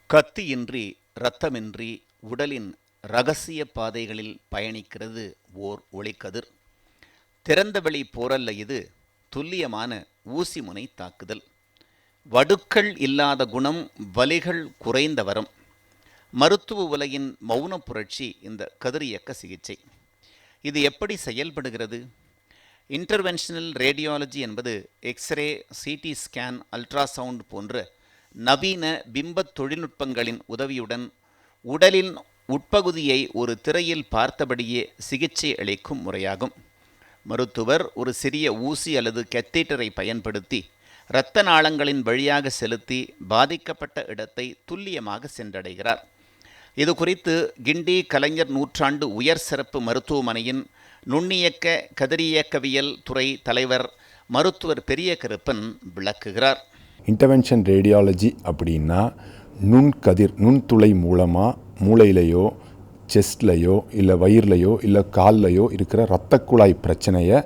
கத்தியின்றி இரத்தமின்றி உடலின் இரகசிய பாதைகளில் பயணிக்கிறது ஓர் ஒளிக்கதிர். திறந்தவெளி போரல்ல இது, துல்லியமான ஊசிமுனை தாக்குதல். வடுக்கள் இல்லாத குணம், வலிகள் குறைந்த வரம். மருத்துவ உலகின் மௌன புரட்சி இந்த கதிரியக்க சிகிச்சை. இது எப்படி செயல்படுகிறது? இன்டர்வென்ஷனல் ரேடியாலஜி என்பது எக்ஸ்ரே, சிடி ஸ்கேன், அல்ட்ராசவுண்ட் போன்ற நவீன பிம்பத் தொழில்நுட்பங்களின் உதவியுடன் உடலின் உட்பகுதியை ஒரு திரையில் பார்த்தபடியே சிகிச்சை அளிக்கும் முறையாகும். மருத்துவர் ஒரு சிறிய ஊசி அல்லது கெத்தீட்டரை பயன்படுத்தி இரத்த நாளங்களின் வழியாக செலுத்தி பாதிக்கப்பட்ட இடத்தை துல்லியமாக சென்றடைகிறார். இது குறித்து கிண்டி கலைஞர் நூற்றாண்டு உயர் சிறப்பு மருத்துவமனையின் நுண்ணியக்க கதிரியக்கவியல் துறை தலைவர் மருத்துவர் பெரிய கருப்பன் விளக்குகிறார். இன்டர்வென்ஷன் ரேடியாலஜி அப்படின்னா நுண்துளை மூலமாக மூளையிலையோ, செஸ்ட்லையோ, இல்லை வயிறுலையோ, இல்லை கால்லையோ இருக்கிற இரத்த குழாய் பிரச்சனையை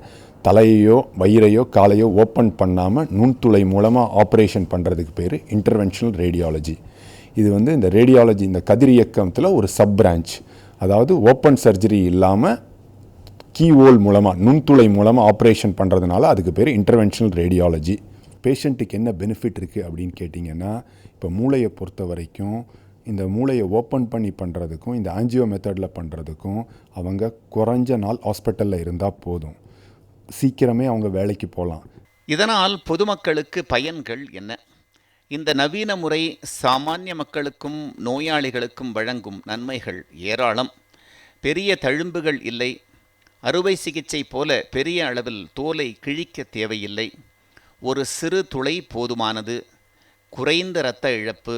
தலையையோ வயிறையோ காலையோ ஓப்பன் பண்ணாமல் நுண்துளை மூலமாக ஆப்ரேஷன் பண்ணுறதுக்கு பேர் இன்டர்வென்ஷனல் ரேடியாலஜி. இது இந்த ரேடியாலஜி, இந்த கதிரியக்கத்தில் ஒரு சப் பிரான்ச். அதாவது ஓப்பன் சர்ஜரி இல்லாமல் கீஹோல் மூலமாக நுண்துளை மூலமாக ஆப்ரேஷன் பண்ணுறதுனால அதுக்கு பேர் இன்டர்வென்ஷனல் ரேடியாலஜி. பேஷண்ட்டுக்கு என்ன பெனிஃபிட் இருக்குது அப்படின்னு கேட்டிங்கன்னா, இப்போ மூளையை பொறுத்த வரைக்கும் இந்த மூளையை ஓப்பன் பண்ணி பண்ணுறதுக்கும் இந்த ஆஞ்சியோ மெத்தடில் பண்ணுறதுக்கும் அவங்க குறைஞ்ச நாள் ஹாஸ்பிட்டலில் இருந்தால் போதும், சீக்கிரமே அவங்க வேலைக்கு போகலாம். இதனால் பொதுமக்களுக்கு பயன்கள் என்ன? இந்த நவீன முறை சாமானிய மக்களுக்கும் நோயாளிகளுக்கும் வழங்கும் நன்மைகள் ஏராளம். பெரிய தழும்புகள் இல்லை. அறுவை சிகிச்சை போல பெரிய அளவில் தோலை கிழிக்க தேவையில்லை. ஒரு சிறு துளை போதுமானது. குறைந்த இரத்த இழப்பு.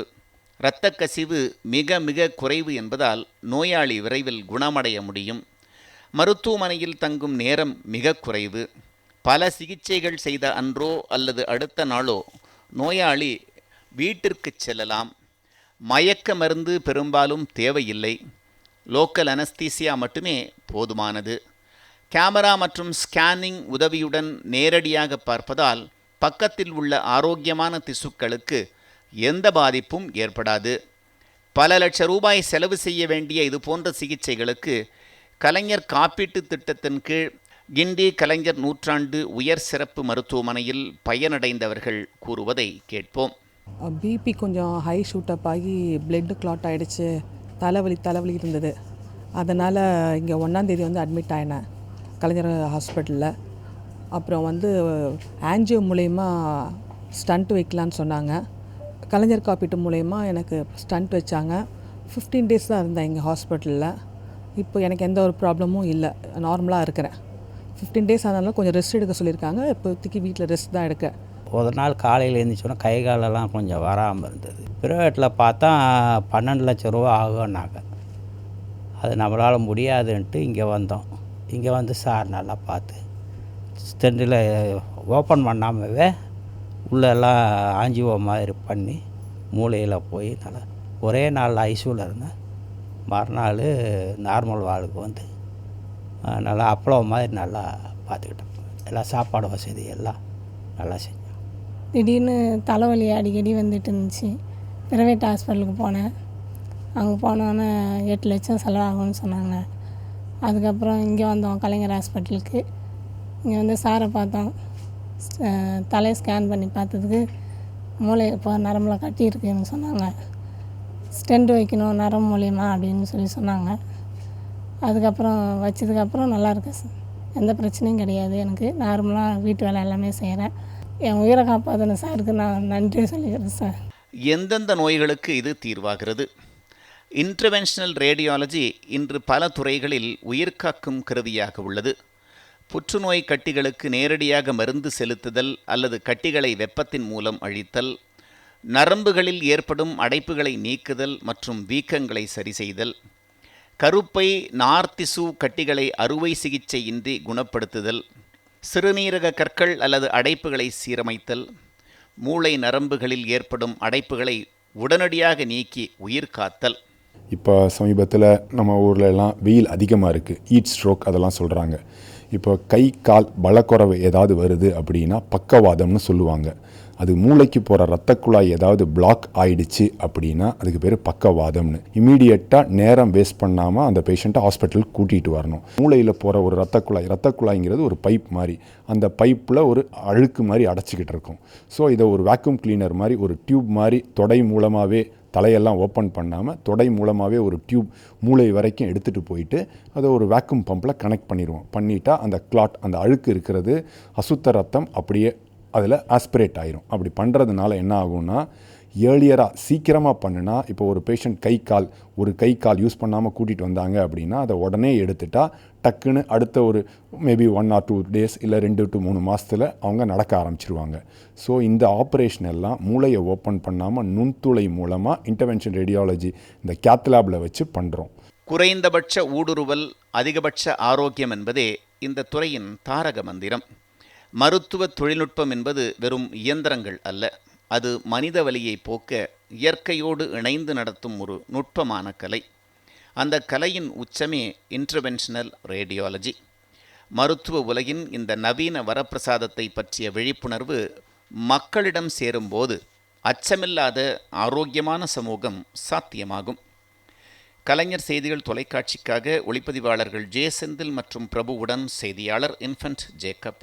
இரத்த கசிவு மிக மிக குறைவு என்பதால் நோயாளி விரைவில் குணமடைய முடியும். மருத்துவமனையில் தங்கும் நேரம் மிக குறைவு. பல சிகிச்சைகள் செய்த அன்றோ அல்லது அடுத்த நாளோ நோயாளி வீட்டிற்கு செல்லலாம். மயக்க மருந்து பெரும்பாலும் தேவையில்லை. லோக்கல் அனஸ்தீசியா மட்டுமே போதுமானது. கேமரா மற்றும் ஸ்கேனிங் உதவியுடன் நேரடியாக பார்ப்பதால் பக்கத்தில் உள்ள ஆரோக்கியமான திசுக்களுக்கு எந்த பாதிப்பும் ஏற்படாது. பல லட்ச ரூபாய் செலவு செய்ய வேண்டிய இது போன்ற சிகிச்சைகளுக்கு கலைஞர் காப்பீட்டு திட்டத்தின் கீழ் கிண்டி கலைஞர் நூற்றாண்டு உயர் சிறப்பு மருத்துவமனையில் பயனடைந்தவர்கள் கூறுவதை கேட்போம். பிபி கொஞ்சம் ஹை ஷூட்டப் ஆகி பிளட் கிளாட் ஆகிடுச்சு. தலைவலி இருந்தது. அதனால் இங்கே 1ஆம் தேதி அட்மிட் ஆகினேன் கலைஞர் ஹாஸ்பிட்டலில். அப்புறம் ஆன்ஜியோ மூலயமா ஸ்டண்ட் வைக்கலான்னு சொன்னாங்க. கலைஞர் காப்பீட்டு மூலயமா எனக்கு ஸ்டண்ட் வச்சாங்க. 15 days தான் இருந்தேன் இங்கே ஹாஸ்பிட்டலில். இப்போ எனக்கு எந்த ஒரு ப்ராப்ளமும் இல்லை, நார்மலாக இருக்கிறேன். 15 days ஆனாலும் கொஞ்சம் ரெஸ்ட் எடுக்க சொல்லியிருக்காங்க. இப்போதைக்கு வீட்டில் ரெஸ்ட் தான் எடுக்க. ஒரு நாள் காலையில் எழுந்திரிச்சோன்னா கை காலெல்லாம் கொஞ்சம் வராமல் இருந்தது. ப்ரைவேட்டில் பார்த்தா 12 லட்சம் ரூபா ஆகும்னாங்க. அது நம்மளால் முடியாதுன்ட்டு இங்கே வந்தோம். இங்கே சார் நல்லா பார்த்து ஸ்டெண்டில் ஓப்பன் பண்ணாமவே உள்ளெல்லாம் ஆஞ்சிஓ மாதிரி பண்ணி மூளையில் போய் நல்லா ஒரே நாள் ஐசியூவில் இருந்தேன். மறுநாள் நார்மல் வார்டுக்கு நல்லா அப்பளோ மாதிரி நல்லா பார்த்துக்கிட்டோம். எல்லாம் சாப்பாடு வசதி எல்லாம் நல்லா செஞ்சோம். திடீர்னு தலைவலி அடிக்கடி வந்துட்டு இருந்துச்சு. ப்ரைவேட் ஹாஸ்பிட்டலுக்கு போனேன். அங்கே போனோன்னே 8 லட்சம் செலவாகும்னு சொன்னாங்க. அதுக்கப்புறம் இங்கே வந்தோம் கலைஞர் ஹாஸ்பிட்டலுக்கு. இங்கே சாரை பார்த்தோம். தலையை ஸ்கேன் பண்ணி பார்த்ததுக்கு மூளை இப்போ நரம்பில் கட்டி இருக்குன்னு சொன்னாங்க. ஸ்டெண்ட் வைக்கணும் நரம்பு மூலியமா அப்படின்னு சொன்னாங்க. அதுக்கப்புறம் வச்சதுக்கப்புறம் நல்லா இருக்கு சார். எந்த பிரச்சனையும் கிடையாது. எனக்கு நார்மலாக வீட்டு வேலை எல்லாமே செய்கிறேன். என் உயிரை காப்பாற்றின சாருக்கு நான் நன்றி சொல்லிக்கிறேன் சார். எந்தெந்த நோய்களுக்கு இது தீர்வாகிறது? இன்டர்வென்ஷனல் ரேடியாலஜி இன்று பல துறைகளில் உயிர்காக்கும் கருவியாக உள்ளது. புற்றுநோய் கட்டிகளுக்கு நேரடியாக மருந்து செலுத்துதல் அல்லது கட்டிகளை வெப்பத்தின் மூலம் அழித்தல், நரம்புகளில் ஏற்படும் அடைப்புகளை நீக்குதல் மற்றும் வீக்கங்களை சரி செய்தல், கருப்பை நார்த்திசு கட்டிகளை அறுவை சிகிச்சையின்றி குணப்படுத்துதல், சிறுநீரக கற்கள் அல்லது அடைப்புகளை சீரமைத்தல், மூளை நரம்புகளில் ஏற்படும் அடைப்புகளை உடனடியாக நீக்கி உயிர் காத்தல். இப்போ சமீபத்தில் நம்ம ஊரில் எல்லாம் வெயில் அதிகமாக இருக்குது, ஹீட் ஸ்ட்ரோக் அதெல்லாம் சொல்கிறாங்க. இப்போ கை கால் பலக்குறைவு ஏதாவது வருது அப்படின்னா பக்கவாதம்னு சொல்லுவாங்க. அது மூளைக்கு போகிற இரத்த குழாய் ஏதாவது பிளாக் ஆயிடுச்சு அப்படின்னா அதுக்கு பேர் பக்கவாதம்னு. இமீடியட்டாக நேரம் வேஸ்ட் பண்ணாமல் அந்த பேஷண்ட்டை ஹாஸ்பிட்டலுக்கு கூட்டிகிட்டு வரணும். மூளையில் போகிற ஒரு இரத்த குழாய்ங்கிறது ஒரு பைப் மாதிரி, அந்த பைப்பில் ஒரு அழுக்கு மாதிரி அடைச்சிக்கிட்டு இருக்கும். ஸோ இதை ஒரு வேக்யூம் கிளீனர் மாதிரி, ஒரு டியூப் மாதிரி தொடை மூலமாகவே, தலையெல்லாம் ஓப்பன் பண்ணாமல் தொடை மூலமாகவே ஒரு டியூப் மூளை வரைக்கும் எடுத்துகிட்டு போயிட்டு அதை ஒரு வேக்யூம் பம்பில் கனெக்ட் பண்ணிட்டா அந்த கிளாட், அந்த அழுக்கு இருக்கிறது, அசுத்த ரத்தம் அப்படியே அதில் ஆஸ்பிரேட் ஆயிரும். அப்படி பண்ணுறதுனால என்ன ஆகும்னா, ஏர்லியராக சீக்கிரமாக பண்ணுனா, இப்போ ஒரு பேஷண்ட் ஒரு கை கால் யூஸ் பண்ணாமல் கூட்டிகிட்டு வந்தாங்க அப்படின்னா அதை உடனே எடுத்துட்டா டக்குன்னு அடுத்த ஒரு மேபி 1 or 2 days இல்லை 2 to 3 மாதத்தில் அவங்க நடக்க ஆரம்பிச்சிருவாங்க. ஸோ இந்த ஆப்ரேஷன் எல்லாம் மூளையை ஓப்பன் பண்ணாமல் நுண்துளை மூலமாக இன்டர்வென்ஷன் ரேடியாலஜி இந்த கேத்லாபில் வச்சு பண்ணுறோம். குறைந்தபட்ச ஊடுருவல் அதிகபட்ச ஆரோக்கியம் என்பதே இந்த துறையின் தாரக மந்திரம். மருத்துவ தொழில்நுட்பம் என்பது வெறும் இயந்திரங்கள் அல்ல, அது மனித வலியை போக்க இயற்கையோடு இணைந்து நடத்தும் ஒரு நுட்பமான கலை. அந்த கலையின் உச்சமே இன்டர்வென்ஷனல் ரேடியாலஜி. மருத்துவ உலகின் இந்த நவீன வரப்பிரசாதத்தை பற்றிய விழிப்புணர்வு மக்களிடம் சேரும்போது அச்சமில்லாத ஆரோக்கியமான சமூகம் சாத்தியமாகும். கலைஞர் செய்திகள் தொலைக்காட்சிக்காக ஒளிப்பதிவாளர்கள் ஜே செந்தில் மற்றும் பிரபுவுடன் செய்தியாளர் இன்ஃபன்ட் ஜேக்கப்.